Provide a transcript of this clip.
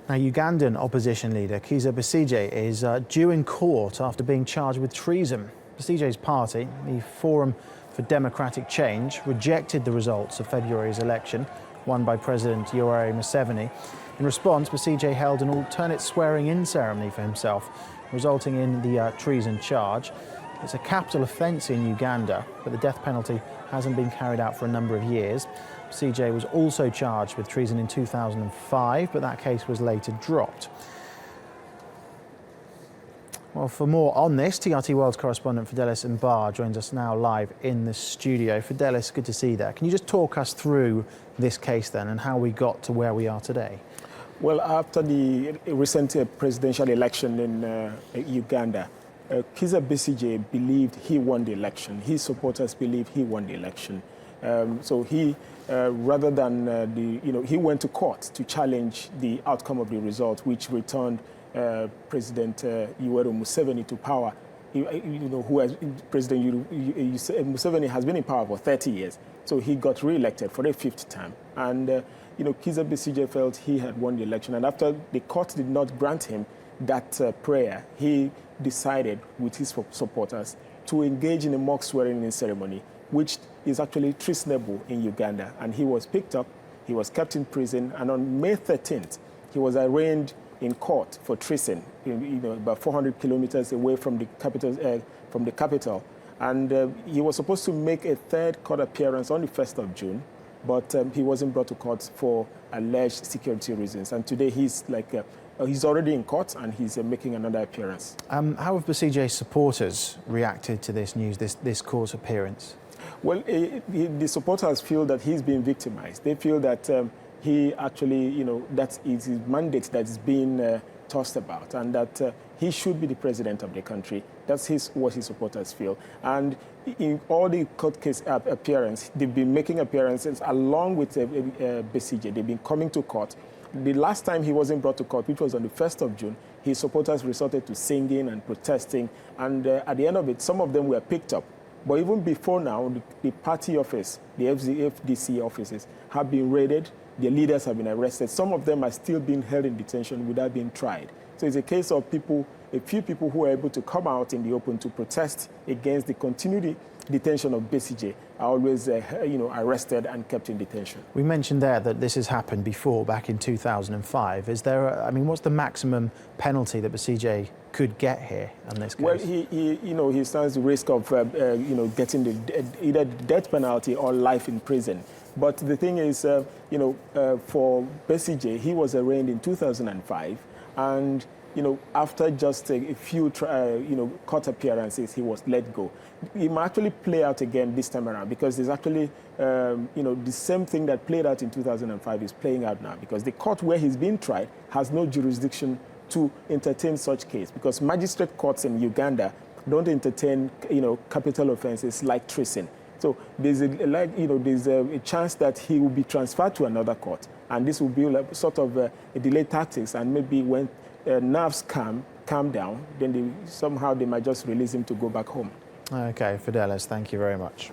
Now, Ugandan opposition leader Kizza Besigye is due in court after being charged with treason. Besigye's party, the Forum for Democratic Change, rejected the results of February's election, won by President Yoweri Museveni. In response, Besigye held an alternate swearing-in ceremony for himself, resulting in the treason charge. It's a capital offence in Uganda, but the death penalty hasn't been carried out for a number of years. Besigye was also charged with treason in 2005, but that case was later dropped. Well, for more on this, TRT World correspondent Fidelis Mbah joins us now live in the studio. Fidelis, good to see you there. Can you just talk us through this case then and how we got to where we are today? Well, after the recent presidential election in Uganda, Kizza Besigye believed he won the election. His supporters believe he won the election. So he, rather than he went to court to challenge the outcome of the result, which returned President Yoweri Museveni to power. President Museveni has been in power for 30 years, so he got re-elected for the 5th time. And Kizza Besigye felt he had won the election, and after the court did not grant him that prayer, he decided with his supporters to engage in a mock swearing-in ceremony, which is actually treasonable in Uganda. And he was picked up, he was kept in prison, and on May 13th, he was arraigned in court for treason, about 400 kilometers away from the capital. And he was supposed to make a third court appearance on the 1st of June, but he wasn't brought to court for alleged security reasons. And today he's already in court and he's making another appearance. How have Besigye's supporters reacted to this news, this court appearance? Well, the supporters feel that he's being victimized. They feel that he actually, that is his mandate that is being tossed about, and that he should be the president of the country. That's what his supporters feel. And in all the court case appearance, they've been making appearances along with Besigye. They've been coming to court. The last time he wasn't brought to court, which was on the 1st of June, his supporters resorted to singing and protesting. And at the end of it, some of them were picked up. But even before now, the party office, the FDC offices, have been raided. Their leaders have been arrested. Some of them are still being held in detention without being tried. So it's a case of a few people who are able to come out in the open to protest against the continued detention of Besigye are always arrested and kept in detention. We mentioned there that this has happened before, back in 2005. Is there, what's the maximum penalty that Besigye could get here in this case? Well, he stands the risk of, getting either the death penalty or life in prison. But the thing is, for Besigye, he was arraigned in 2005, and after just a few court appearances, he was let go. It might actually play out again this time around, because there's actually, the same thing that played out in 2005 is playing out now, because the court where he's being tried has no jurisdiction to entertain such case, because magistrate courts in Uganda don't entertain, capital offenses like treason. So there's a chance that he will be transferred to another court, and this will be sort of a delay tactics, and maybe when nerves calm down, then somehow they might just release him to go back home. Okay, Fidelis, thank you very much.